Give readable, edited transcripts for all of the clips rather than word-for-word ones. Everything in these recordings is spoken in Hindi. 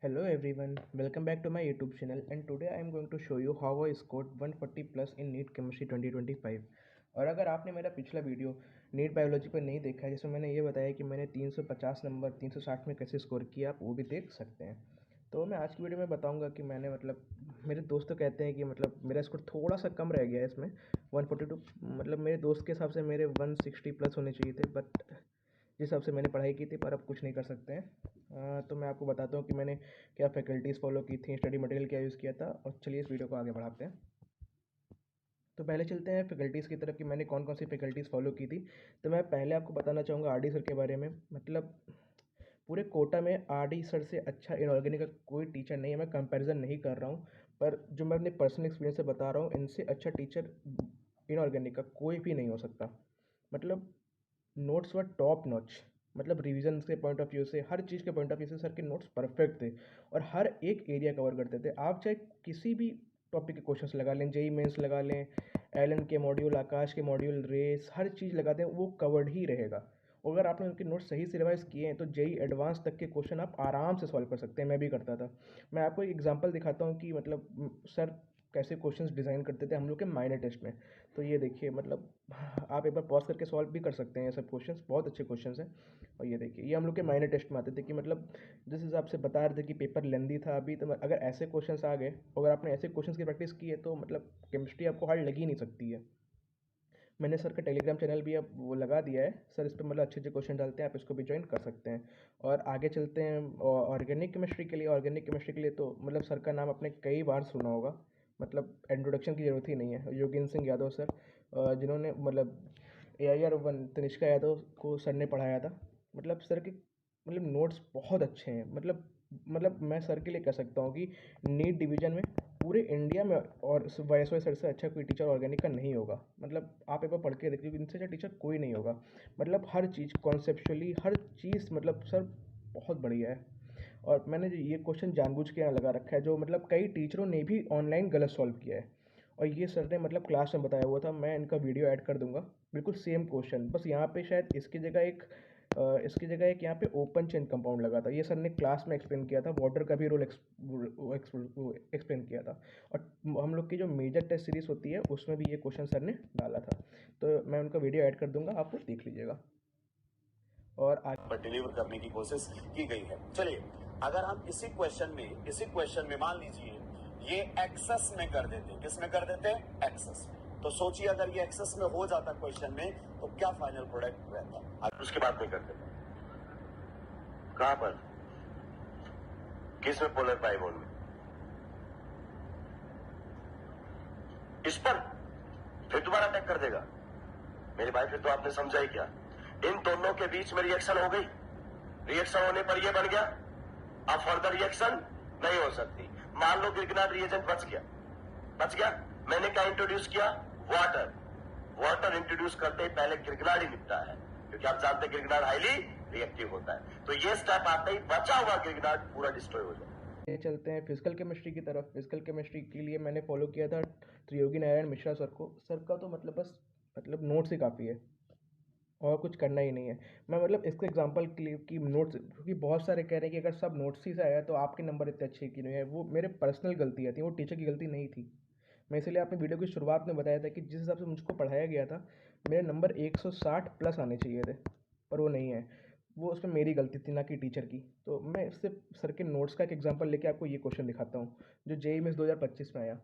Hello everyone, welcome back to my YouTube channel and today I am going to show you how I scored 140 plus in NEET Chemistry 2025। और अगर आपने मेरा पिछला वीडियो नीट बायोलॉजी पर नहीं देखा है जिसमें मैंने ये बताया कि मैंने 350 नंबर 360 में कैसे स्कोर किया, आप वो भी देख सकते हैं। तो मैं आज की वीडियो में बताऊंगा कि मैंने मेरे दोस्त तो कहते हैं कि मेरा स्कोर थोड़ा सा कम रह गया है इसमें 142। मेरे दोस्त के हिसाब से मेरे 160 प्लस होने चाहिए थे, बट जिस हिसाब से मैंने पढ़ाई की थी पर अब कुछ नहीं कर सकते हैं। तो मैं आपको बताता हूँ कि मैंने क्या फैकल्टीज़ फॉलो की थी, स्टडी मटेरियल क्या यूज़ किया था, और चलिए इस वीडियो को आगे बढ़ाते हैं। तो पहले चलते हैं फैकल्टीज़ की तरफ कि मैंने कौन कौन सी फैकल्टीज़ फॉलो की थी। तो मैं पहले आपको बताना चाहूँगा आर डी सर के बारे में। पूरे कोटा में आर डी सर से अच्छा इनऑर्गेनिक का कोई टीचर नहीं है। मैं कंपैरिजन नहीं कर रहा हूँ, पर जो मैं अपने पर्सनल एक्सपीरियंस से बता रहा हूँ, इनसे अच्छा टीचर इनऑर्गेनिक का कोई भी नहीं हो सकता। मतलब नोट्स वर टॉप नॉच। रिवीजन के पॉइंट ऑफ व्यू से, हर चीज़ के पॉइंट ऑफ व्यू से सर के नोट्स परफेक्ट थे और हर एक एरिया कवर करते थे। आप चाहे किसी भी टॉपिक के क्वेश्चंस लगा लें, जेई मेंस लगा लें, एलन के मॉड्यूल, आकाश के मॉड्यूल, रेस, हर चीज़ लगा दें, वो कवर्ड ही रहेगा। और अगर आपने उनके नोट्स सही से रिवाइज किए हैं तो जेई एडवांस तक के क्वेश्चन आप आराम से सॉल्व कर सकते हैं। मैं भी करता था। मैं आपको एक एग्जांपल दिखाता हूँ कि सर कैसे क्वेश्चंस डिज़ाइन करते थे हम लोग के माइनर टेस्ट में। तो ये देखिए, आप एक बार पॉज करके सॉल्व भी कर सकते हैं। ये सब क्वेश्चंस बहुत अच्छे क्वेश्चंस हैं। और ये देखिए, ये हम लोग के माइनर टेस्ट में आते थे कि जिस हिसाब से बता रहे थे कि पेपर लेंदी था अभी, तो अगर ऐसे क्वेश्चंस आ गए, अगर आपने ऐसे क्वेश्चंस की प्रैक्टिस की है तो केमिस्ट्री आपको हार्ड लग ही नहीं सकती है। मैंने सर का टेलीग्राम चैनल भी अब वो लगा दिया है। सर इस पर अच्छे अच्छे क्वेश्चन डालते हैं, आप इसको भी ज्वाइन कर सकते हैं। और आगे चलते हैं ऑर्गेनिक केमिस्ट्री के लिए। ऑर्गेनिक केमिस्ट्री के लिए तो सर का नाम आपने कई बार सुना होगा। इंट्रोडक्शन की ज़रूरत ही नहीं है। योगेंद्र सिंह यादव सर, जिन्होंने AIR 1 तनिष्का यादव को सर ने पढ़ाया था। सर के नोट्स बहुत अच्छे हैं। मैं सर के लिए कह सकता हूँ कि नीट डिवीज़न में पूरे इंडिया में और वाई सर से अच्छा कोई टीचर ऑर्गेनिक का नहीं होगा। आप एक बार पढ़ के देखिए, इनसे अच्छा टीचर कोई नहीं होगा। हर चीज़ कॉन्सेप्चुअली, हर चीज़ सर बहुत बढ़िया है। और मैंने जो ये क्वेश्चन जानबूझ के यहाँ लगा रखा है, जो कई टीचरों ने भी ऑनलाइन गलत सॉल्व किया है, और ये सर ने क्लास में बताया हुआ था। मैं इनका वीडियो ऐड कर दूंगा, बिल्कुल सेम क्वेश्चन, बस यहाँ पे शायद इसकी जगह एक यहाँ पे ओपन चेन कंपाउंड लगा था। ये सर ने क्लास में एक्सप्लेन किया था, वाटर का भी रोल एक्सप्लेन किया था। और हम लोग की जो मेजर टेस्ट सीरीज होती है उसमें भी ये क्वेश्चन सर ने डाला था। तो मैं उनका वीडियो ऐड कर दूंगा, आप वो देख लीजिएगा। और पर डिलीवर करने की कोशिश की गई है। चलिए, अगर हम इसी क्वेश्चन में मान लीजिए ये एक्सेस में कर देते, किस में कर देते हैं? एक्सेस। तो सोचिए अगर ये एक्सेस में हो जाता क्वेश्चन में तो क्या फाइनल प्रोडक्ट रहता। उसके बाद में करते कहां पर, किस में? पोलर पाइबोन में। इस पर फिर दोबारा अटैक कर देगा। मेरे भाई फिर तो आपने समझा ही क्या? इन दोनों के बीच में रिएक्शन हो गई। रिएक्शन होने पर यह बन गया। अब फर्दर रिएक्शन नहीं हो सकती। मान लो ग्रिग्नार्ड रिएजेंट बच गया। मैंने क्या इंट्रोड्यूस किया? वाटर इंट्रोड्यूस करते ही पहले ग्रिग्नार्ड ही निपटा है, क्योंकि आप जानते हैं ग्रिग्नार्ड हाईली रिएक्टिव होता है। तो ये स्टेप आते ही बचा हुआ ग्रिग्नार्ड पूरा डिस्ट्रॉय हो जाए। ये चलते हैं फिजिकल केमिस्ट्री की तरफ। फिजिकल केमिस्ट्री के लिए मैंने फॉलो किया था त्रियोगी नारायण मिश्रा सर को। सर का तो बस नोट्स ही काफ़ी है और कुछ करना ही नहीं है। इसके एग्जांपल के लिए कि नोट्स, क्योंकि बहुत सारे कह रहे हैं कि अगर सब नोट्स ही से आया तो आपके नंबर इतने अच्छे क्यों नहीं है। वो मेरे पर्सनल गलतियाँ थी, वो टीचर की गलती नहीं थी। मैं इसलिए अपने वीडियो की शुरुआत में बताया था कि जिस हिसाब से मुझको पढ़ाया गया था, मेरे नंबर 160 प्लस आने चाहिए थे, पर वो नहीं है। वो उसमें मेरी गलती थी, ना कि टीचर की। तो मैं इससे सर के नोट्स का एक एग्जांपल लेके आपको ये क्वेश्चन दिखाता हूँ, जो जेई मेंस 2025 में आया।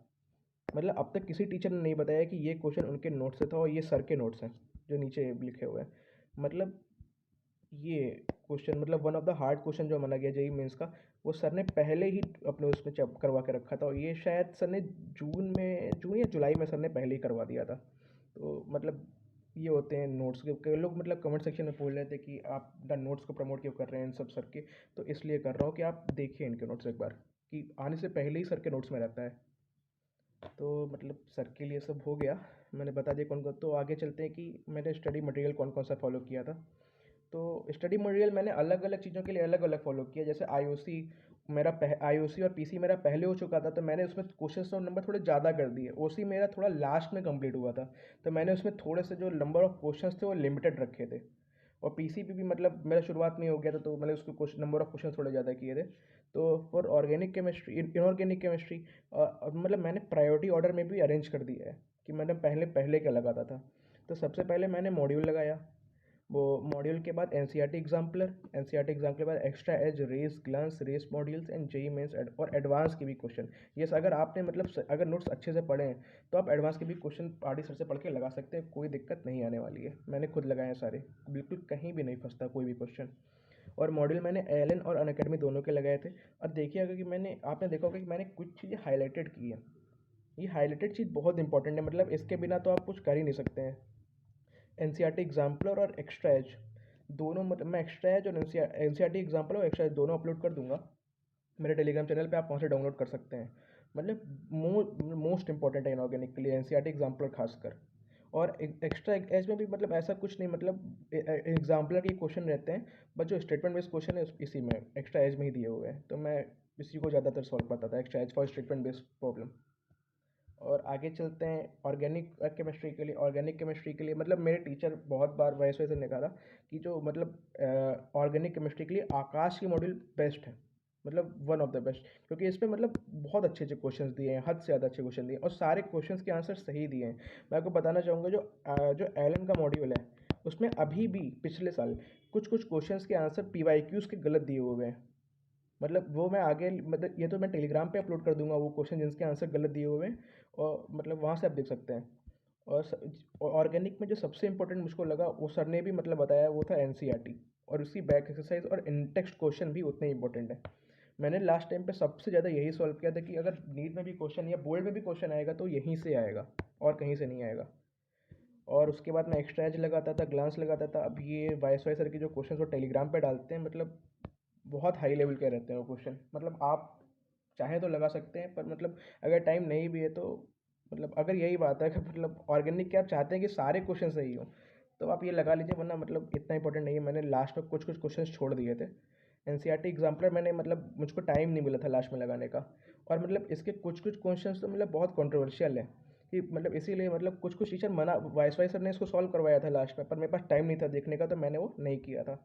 अब तक किसी टीचर ने नहीं बताया कि ये क्वेश्चन उनके नोट से था और ये सर के नोट्स हैं जो नीचे लिखे हुए हैं। मतलब ये question one of the hard question जो माना गया जेई मेंस का, वो सर ने पहले ही अपने उसमें चेक करवा के रखा था। और ये शायद सर ने जून या जुलाई में सर ने पहले ही करवा दिया था। तो ये होते हैं नोट्स के। कई लोग कमेंट सेक्शन में बोल रहे थे कि आप द नोट्स को प्रमोट क्यों कर रहे हैं इन सब सर के। तो इसलिए कर रहा हूँ कि आप देखिए इनके नोट्स एक बार, कि आने से पहले ही सर के नोट्स में रहता है। तो सर के लिए सब हो गया, मैंने बता दिया कौन कौन। तो आगे चलते हैं कि मैंने स्टडी मटेरियल कौन कौन सा फॉलो किया था। तो स्टडी मटेरियल मैंने अलग अलग चीज़ों के लिए अलग अलग फॉलो किया। जैसे आईओसी और पीसी मेरा पहले हो चुका था, तो मैंने उसमें क्वेश्चन और नंबर थोड़े ज़्यादा कर दिए। ओसी मेरा थोड़ा लास्ट में कंप्लीट हुआ था, तो मैंने उसमें थोड़े से जो नंबर ऑफ क्वेश्चंस थे वो लिमिटेड रखे थे। और पीसी पे भी मेरा शुरुआत में हो गया था, तो मैंने उसके क्वेश्चन नंबर ऑफ क्वेश्चन थोड़े ज़्यादा किए थे। तो for organic chemistry inorganic chemistry मतलब मैंने प्रायोरिटी ऑर्डर में भी अरेंज कर दिया है कि मतलब पहले पहले क्या लगाता था। तो सबसे पहले मैंने मॉड्यूल लगाया, वो मॉड्यूल के बाद एनसीईआरटी एग्जाम्पलर, एनसीईआरटी एग्जाम के बाद extra edge race glance race modules and JEE mains और एडवांस के भी क्वेश्चन। ये अगर आपने मतलब अगर नोट्स अच्छे से पढ़े हैं तो आप एडवांस के भी क्वेश्चन आरडी सर से पढ़ के लगा सकते हैं, कोई दिक्कत नहीं आने वाली है। मैंने खुद लगाए हैं सारे, बिल्कुल कहीं भी नहीं फंसता कोई भी क्वेश्चन। और मॉड्यूल मैंने एएलएन और अनअकैडमी दोनों के लगाए थे। और देखिए अगर कि मैंने आपने देखा होगा कि मैंने कुछ चीज़ें हाईलाइटेड की है। ये हाईलाइटेड चीज़ बहुत इंपॉर्टेंट है, मतलब इसके बिना तो आप कुछ कर ही नहीं सकते हैं। एनसीईआरटी एग्जाम्पलर और एक्स्ट्रा एज दोनों, मतलब मैं एक्स्ट्रा एज और एनसीईआरटी एग्जाम्पल और एक्स्ट्रा एज दोनों अपलोड कर दूंगा मेरे टेलीग्राम चैनल पे, आप वहाँ से डाउनलोड कर सकते हैं। मतलब मोस्ट इंपॉर्टेंट है इनऑर्गेनिक के लिए एनसीईआरटी एग्जाम्पलर खासकर। और एक्स्ट्रा एज में भी मतलब ऐसा कुछ नहीं, मतलब एग्जाम्पलर के क्वेश्चन रहते हैं, बट जो स्टेटमेंट बेस्ड क्वेश्चन है इसी में एक्स्ट्रा एज में ही दिए हुए हैं, तो मैं इसी को ज़्यादातर सॉल्व करता था, extra edge for statement based problem. और आगे चलते हैं ऑर्गेनिक केमिस्ट्री के लिए। ऑर्गेनिक केमिस्ट्री के लिए मतलब मेरे टीचर बहुत बार वैसे वैसे ने कहा कि जो मतलब ऑर्गेनिक केमिस्ट्री के लिए आकाश की मॉड्यूल बेस्ट है, मतलब वन ऑफ द बेस्ट, क्योंकि इसमें मतलब बहुत अच्छे अच्छे क्वेश्चंस दिए हैं, हद से ज़्यादा अच्छे क्वेश्चन दिए हैं और सारे क्वेश्चंस के आंसर सही दिए हैं। मैं आपको बताना चाहूँगा जो एलन का मॉड्यूल है उसमें अभी भी पिछले साल कुछ कुछ क्वेश्चंस के आंसर पीवाईक्यूज़ के गलत दिए हुए हैं। मतलब वो मैं आगे, मतलब ये तो मैं टेलीग्राम पे अपलोड कर दूंगा वो क्वेश्चन जिनके आंसर गलत दिए हुए हैं, और मतलब वहाँ से आप देख सकते हैं। और ऑर्गेनिक में जो सबसे इंपॉर्टेंट मुझको लगा वो सर ने भी मतलब बताया, वो था एनसीईआरटी, और उसकी बैक एक्सरसाइज और इन टेक्स्ट क्वेश्चन भी उतने इंपॉर्टेंट है। मैंने लास्ट टाइम पे सबसे ज़्यादा यही सॉल्व किया था कि अगर नीट में भी क्वेश्चन या बोर्ड में भी क्वेश्चन आएगा तो यहीं से आएगा और कहीं से नहीं आएगा। और उसके बाद मैं एक्स्ट्रा एज लगाता था, ग्लांस लगाता था। अब ये वाइस वाई सर के जो क्वेश्चन वो टेलीग्राम पे डालते हैं, मतलब बहुत हाई लेवल के रहते हैं वो क्वेश्चन, मतलब आप चाहें तो लगा सकते हैं, पर मतलब अगर टाइम नहीं भी है तो मतलब अगर यही बात है कि मतलब ऑर्गेनिक के आप चाहते हैं कि सारे क्वेश्चन सही हो तो आप ये लगा लीजिए, वरना मतलब इतना इंपॉर्टेंट नहीं है। मैंने लास्ट में कुछ कुछ क्वेश्चन छोड़ दिए थे। एनसीईआरटी एग्जाम्पलर मैंने मतलब मुझको टाइम नहीं मिला था लास्ट में लगाने का, और मतलब इसके कुछ कुछ क्वेश्चंस तो मतलब बहुत कंट्रोवर्शियल है कि मतलब इसीलिए मतलब कुछ कुछ टीचर मना, वाइस वाई सर ने इसको सॉल्व करवाया था लास्ट में, पर मेरे पास टाइम नहीं था देखने का तो मैंने वो नहीं किया था।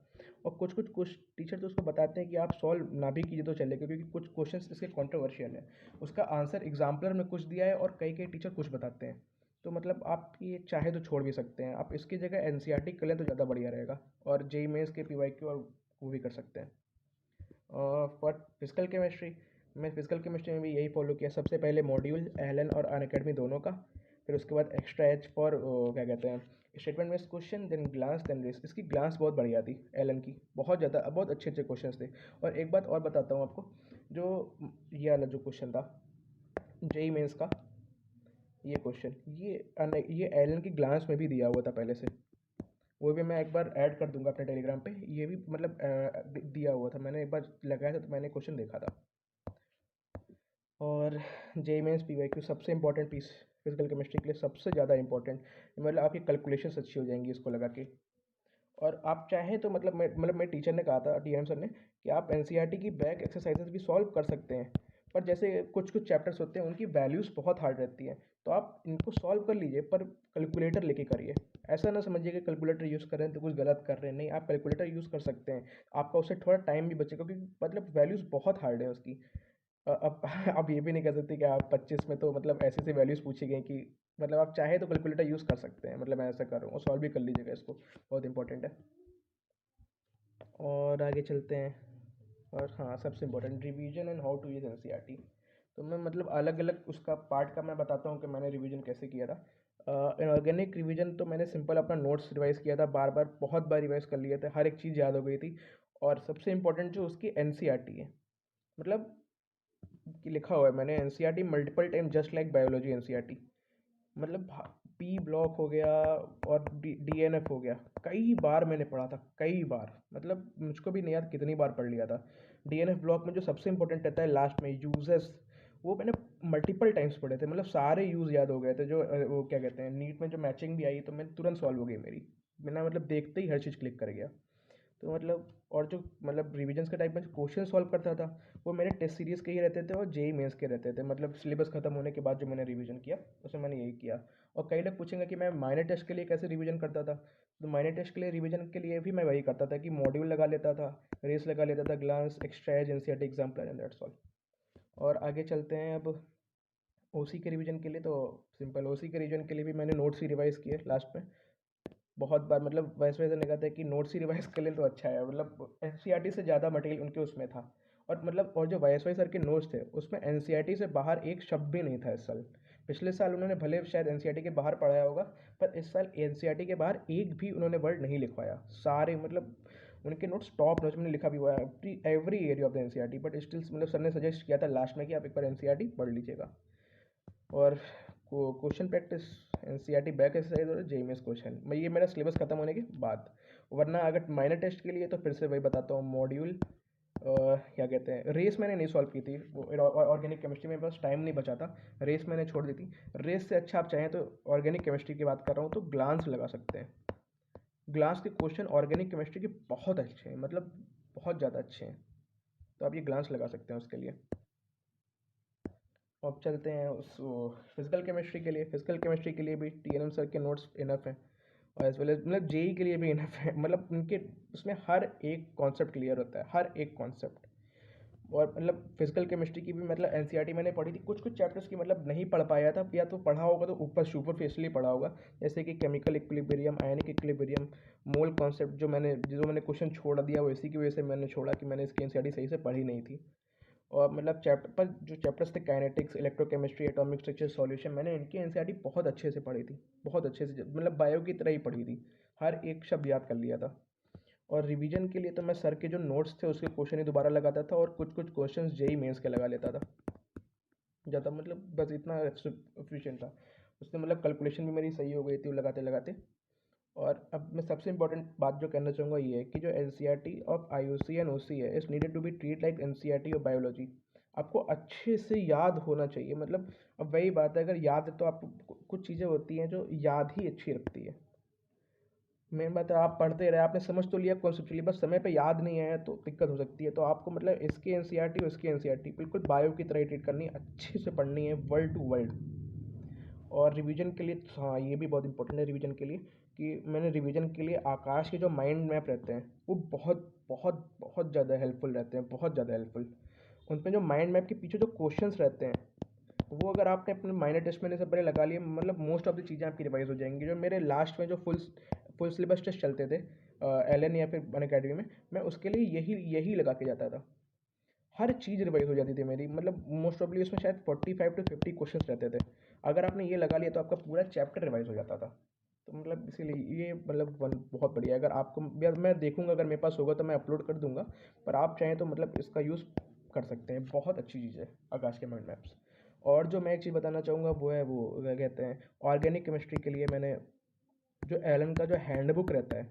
और कुछ टीचर तो उसको बताते हैं कि आप सॉल्व ना भी कीजिए तो चलेगा, क्योंकि कुछ क्वेश्चंस इसके कंट्रोवर्शियल है। उसका आंसर एग्जाम्पलर में कुछ दिया है और कई कई टीचर कुछ बताते हैं, तो मतलब आप ये चाहे तो छोड़ भी सकते हैं। आप इसकी जगह एनसीईआरटी कर लें तो ज़्यादा बढ़िया रहेगा, और जेई मेंस के पीवाईक्यू और वो भी कर सकते हैं। फॉर फिजिकल केमिस्ट्री, मैं फिजिकल केमिस्ट्री में भी यही फॉलो किया, सबसे पहले मॉड्यूल एलन और अनअकैडमी दोनों का, फिर उसके बाद एक्स्ट्रा एच फॉर क्या कहते हैं statement based question, then glance then race. इसकी ग्लांस बहुत बढ़िया थी एलन की, बहुत ज़्यादा बहुत अच्छे अच्छे क्वेश्चन थे। और एक बात और बताता हूँ आपको, जो ये वाला जो क्वेश्चन था जेई मेंस का, ये क्वेश्चन ये एलन की ग्लांस में भी दिया हुआ था पहले से, वो भी मैं एक बार ऐड कर दूंगा अपने टेलीग्राम पे। ये भी मतलब दिया हुआ था, मैंने एक बार लगाया था तो मैंने क्वेश्चन देखा था। और जेई मेंस पीवाईक्यू सबसे इंपॉर्टेंट पीस फिजिकल केमिस्ट्री के लिए, सबसे ज़्यादा इंपॉर्टेंट, मतलब आपकी कैलकुलेशंस अच्छी हो जाएंगी इसको लगा के। और आप चाहें तो मतलब मेरे टीचर ने कहा था, टीएम सर ने, कि आप एनसीईआरटी की बैक एक्सरसाइजेस भी सॉल्व कर सकते हैं, पर जैसे कुछ कुछ चैप्टर्स होते हैं उनकी वैल्यूज़ बहुत हार्ड रहती हैं, तो आप इनको सॉल्व कर लीजिए पर कैलकुलेटर लेके करिए। ऐसा ना समझिए कि कैलकुलेटर यूज़ कर रहे हैं तो कुछ गलत कर रहे हैं, नहीं, आप कैलकुलेटर यूज़ कर सकते हैं। आपका उससे थोड़ा टाइम भी बचेगा, क्योंकि मतलब वैल्यूज़ बहुत हार्ड है उसकी। अब आप ये भी नहीं कह सकते कि आप 25 में तो मतलब ऐसी ऐसी वैल्यूज़ पूछी गई कि मतलब आप चाहे तो कैलकुलेटर यूज़ कर सकते हैं, मतलब मैं ऐसा कर रहा हूँ, और सॉल्व भी कर लीजिएगा इसको, बहुत इंपॉर्टेंट है। और आगे चलते हैं। और हाँ, सबसे important revision and how to use NCERT. तो मैं मतलब अलग अलग उसका पार्ट का मैं बताता हूँ कि मैंने रिवीजन कैसे किया था। इनऑर्गेनिक रिवीजन तो मैंने सिंपल अपना नोट्स रिवाइज किया था, बार बार बहुत बार रिवाइज कर लिए थे, हर एक चीज़ याद हो गई थी। और सबसे इम्पोर्टेंट जो उसकी एनसीईआरटी है, मतलब कि लिखा हुआ है मैंने NCERT multiple time just like biology NCERT, मतलब पी ब्लॉक हो गया और डीएनएफ हो गया, कई बार मैंने पढ़ा था, कई बार, मतलब मुझको भी नहीं याद कितनी बार पढ़ लिया था। डीएनएफ ब्लॉक में जो सबसे इंपॉर्टेंट रहता है लास्ट में यूजेस, वो मैंने मल्टीपल टाइम्स पढ़े थे, मतलब सारे यूज़ याद हो गए थे। जो वो क्या कहते हैं, नीट में जो मैचिंग भी आई तो मैं तुरंत सॉल्व हो गई मेरी, बिना मतलब देखते ही हर चीज़ क्लिक कर गया। तो मतलब और जो मतलब रिविजन्स के टाइप में क्वेश्चन सॉल्व करता था वो मेरे टेस्ट सीरीज़ के ही रहते थे और जेई मेंस के रहते थे, मतलब सिलेबस खत्म होने के बाद जो मैंने रिवीजन किया उसमें मैंने यही किया। और कई लोग पूछेंगे कि मैं माइनर टेस्ट के लिए कैसे रिवीजन करता था, तो माइनर टेस्ट के लिए रिवीजन के लिए भी मैं वही करता था कि मॉड्यूल लगा लेता था, रेस लगा लेता था, glance, extra edge, NCERT exam plan and that's all. और आगे चलते हैं अब ओसी के रिवीजन के लिए। तो सिंपल, ओसी के रिवीजन के लिए भी मैंने नोट्स ही रिवाइज़ किए लास्ट में बहुत बार। मतलब वैसे वैसे कहता है कि नोट्स ही रिवाइज कर ले तो अच्छा है, मतलब एनसीईआरटी से ज़्यादा मटेरियल उनके उसमें था। और मतलब और जो वाई सर के नोट्स थे उसमें एनसीईआरटी से बाहर एक शब्द भी नहीं था इस साल। पिछले साल उन्होंने भले शायद एनसीईआरटी के बाहर पढ़ाया होगा, पर इस साल एनसीईआरटी के बाहर एक भी उन्होंने वर्ड नहीं लिखवाया। सारे मतलब उनके नोट्स टॉप नोट्स मैंने लिखा भी हुआ है every area of the NCERT. But still मतलब सर ने सजेस्ट किया था लास्ट में कि आप एक बार एनसीईआरटी पढ़ लीजिएगा। और question practice NCERT back exercise और जेईएमएस क्वेश्चन मैं ये मेरा सिलेबस खत्म होने के बाद। वरना अगर माइनर टेस्ट के लिए तो फिर से वही बताता हूँ मॉड्यूल क्या कहते हैं, रेस मैंने नहीं सॉल्व की थी, वो ऑर्गेनिक केमिस्ट्री में बस टाइम नहीं बचा था, रेस मैंने छोड़ दी थी। रेस से अच्छा आप चाहें तो ऑर्गेनिक केमिस्ट्री की बात कर रहा हूँ तो ग्लांस लगा सकते हैं। ग्लांस के क्वेश्चन ऑर्गेनिक केमिस्ट्री के बहुत अच्छे हैं, मतलब बहुत ज़्यादा अच्छे हैं, तो आप ये ग्लांस लगा सकते हैं उसके लिए। अब चलते हैं उस फिजिकल केमिस्ट्री के लिए। फिजिकल केमिस्ट्री के लिए भी टीएनएम सर के नोट्स इनफ हैं, और एज वेल एज मतलब जेई के लिए भी इनफ है। मतलब उनके उसमें हर एक कॉन्सेप्ट क्लियर होता है, हर एक कॉन्सेप्ट। और मतलब फिजिकल केमिस्ट्री की भी मतलब एनसीईआरटी मैंने पढ़ी थी, कुछ कुछ चैप्टर्स की मतलब नहीं पढ़ पाया था, या तो पढ़ा होगा तो ऊपर सुपरफिशियली पढ़ा होगा, जैसे कि chemical equilibrium, ionic equilibrium, mole concept. जो मैंने क्वेश्चन छोड़ दिया वो इसी की वजह से मैंने छोड़ा कि मैंने इसकी एनसीईआरटी सही से पढ़ी नहीं थी। और मतलब चैप्टर पर जो चैप्टर्स थे kinetics, electrochemistry, atomic structure, solution, मैंने इनकी एनसीईआरटी बहुत अच्छे से पढ़ी थी, बहुत अच्छे से, मतलब बायो की तरह ही पढ़ी थी, हर एक शब्द याद कर लिया था। और रिवीजन के लिए तो मैं सर के जो नोट्स थे उसके क्वेश्चन ही दोबारा लगाता था, और कुछ कुछ क्वेश्चन जेई मेंस के लगा लेता था। ज़्यादा मतलब बस इतना एफिशिएंट था उससे, मतलब कैलकुलेशन भी मेरी सही हो गई थी वो लगाते लगाते। और अब मैं सबसे इंपॉर्टेंट बात जो कहना चाहूँगा ये है कि जो NCERT of IUC and OC है, it's needed to be treat like NCERT of biology. आपको अच्छे से याद होना चाहिए। मतलब अब वही बात है, अगर याद है तो आप कुछ चीज़ें होती हैं जो याद ही अच्छी रखती है। मेन बात है आप पढ़ते रहे, आपने समझ तो लिया कॉन्सेप्चुअली, बस समय पे याद नहीं आया तो दिक्कत हो सकती है। तो आपको मतलब इसकी एनसीईआरटी और इसकी एनसीईआरटी बिल्कुल बायो की तरह ट्रीट करनी है, अच्छे से पढ़नी है, वर्ड टू वर्ड। और रिवीजन के लिए हाँ ये भी बहुत इंपॉर्टेंट है रिवीजन के लिए, कि मैंने रिवीजन के लिए आकाश के जो माइंड मैप रहते हैं वो बहुत बहुत बहुत ज़्यादा हेल्पफुल रहते हैं, बहुत ज़्यादा हेल्पफुल। उनमें जो माइंड मैप के पीछे जो क्वेश्चंस रहते हैं वो अगर आपने अपने माइनर टेस्ट में से पहले लगा लिए, मतलब मोस्ट ऑफ द चीज़ें आपकी रिवाइज हो जाएंगी। जो मेरे लास्ट में जो फुल सिलेबस टेस्ट चलते थे एलन या फिर अनअकैडमी में, मैं उसके लिए यही यही लगा के जाता था। हर चीज़ रिवाइज हो जाती थी मेरी, मतलब मोस्ट ऑफली उसमें शायद 45 to 50 क्वेश्चन रहते थे। अगर आपने ये लगा लिया तो आपका पूरा चैप्टर रिवाइज हो जाता था। तो मतलब इसीलिए ये मतलब वन बहुत बढ़िया है। अगर आपको मैं देखूंगा, अगर मेरे पास होगा तो मैं अपलोड कर दूंगा, पर आप चाहें तो मतलब इसका यूज़ कर सकते हैं, बहुत अच्छी चीज़ है आकाश के माइंड मैप्स। और जो मैं एक चीज़ बताना चाहूँगा वो है, वो क्या कहते हैं, ऑर्गेनिक केमिस्ट्री के लिए मैंने जो एलन का जो हैंडबुक रहता है,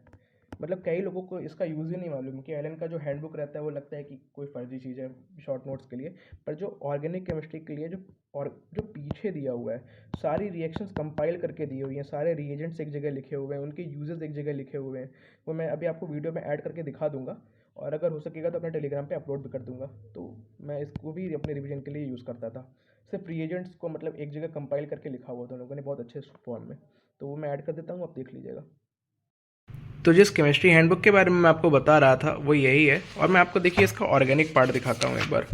मतलब कई लोगों को इसका यूज़ ही नहीं मालूम कि एलन का जो हैंडबुक रहता है वो लगता है कि कोई फर्जी चीज़ है शॉर्ट नोट्स के लिए। पर जो ऑर्गेनिक केमिस्ट्री के लिए जो और जो पीछे दिया हुआ है, सारी रिएक्शंस कंपाइल करके दी हुई हैं, सारे रिएजेंट्स एक जगह लिखे हुए हैं, उनके यूजेस एक जगह लिखे हुए हैं, वो मैं अभी आपको वीडियो में ऐड करके दिखा दूंगा। और अगर हो सकेगा तो अपने टेलीग्राम पे अपलोड भी कर दूंगा। तो मैं इसको भी अपने रिवीजन के लिए यूज़ करता था। सिर्फ रिएजेंट्स को मतलब एक जगह कंपाइल करके लिखा हुआ था उन लोगों ने बहुत अच्छे फॉर्म में, तो वो मैं ऐड कर देता हूँ, आप देख लीजिएगा। तो जिस केमिस्ट्री हैंडबुक के बारे में मैं आपको बता रहा था वो यही है। और मैं आपको देखिए इसका ऑर्गेनिक पार्ट दिखाता हूँ एक बार,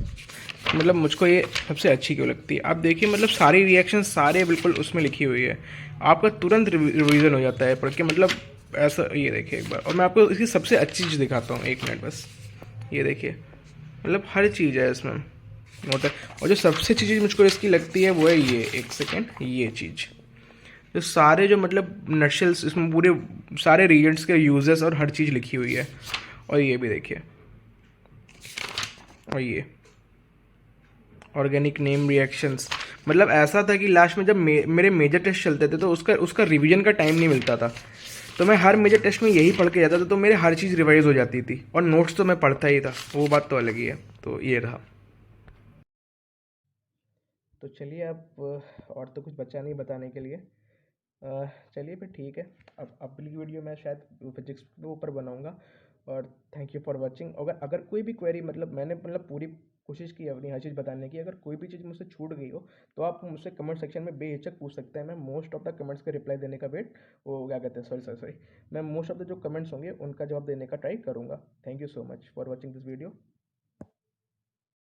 मतलब मुझको ये सबसे अच्छी क्यों लगती है। आप देखिए मतलब सारी रिएक्शन सारे बिल्कुल उसमें लिखी हुई है, आपका तुरंत रिवीजन हो जाता है पढ़ के, मतलब ऐसा। ये देखिए एक बार, और मैं आपको इसकी सबसे अच्छी चीज़ दिखाता हूँ, एक मिनट बस। ये देखिए मतलब हर चीज़ है इसमें होता है। और जो सबसे अच्छी चीज़ मुझको इसकी लगती है वो है ये, एक सेकेंड, ये चीज़ जो सारे जो मतलब नटशेल्स इसमें पूरे सारे रीजेंट्स के यूजेस और हर चीज़ लिखी हुई है। और ये भी देखिए, और ये ऑर्गेनिक नेम रिएक्शंस, मतलब ऐसा था कि लास्ट में जब मेरे मेजर टेस्ट चलते थे तो उसका उसका रिवीजन का टाइम नहीं मिलता था, तो मैं हर मेजर टेस्ट में यही पढ़ के जाता था, तो मेरे हर चीज़ रिवाइज हो जाती थी। और नोट्स तो मैं पढ़ता ही था, वो बात तो अलग ही है। तो ये रहा। तो चलिए अब और तो कुछ बचा नहीं बताने के लिए। चलिए फिर ठीक है। अब अगली वीडियो मैं शायद फिजिक्स के ऊपर बनाऊंगा, और थैंक यू फॉर वॉचिंग। अगर अगर कोई भी क्वेरी, मतलब मैंने पूरी कोशिश की अपनी हर चीज़ बताने की, अगर कोई भी चीज़ मुझसे छूट गई हो तो आप मुझसे कमेंट सेक्शन में बेहिचक पूछ सकते हैं। मैं मोस्ट ऑफ द कमेंट्स के रिप्लाई देने का वो क्या कहते हैं, सॉरी, मैं मोस्ट ऑफ द जो कमेंट्स होंगे उनका जवाब देने का ट्राई करूँगा। Thank you so much for watching this video.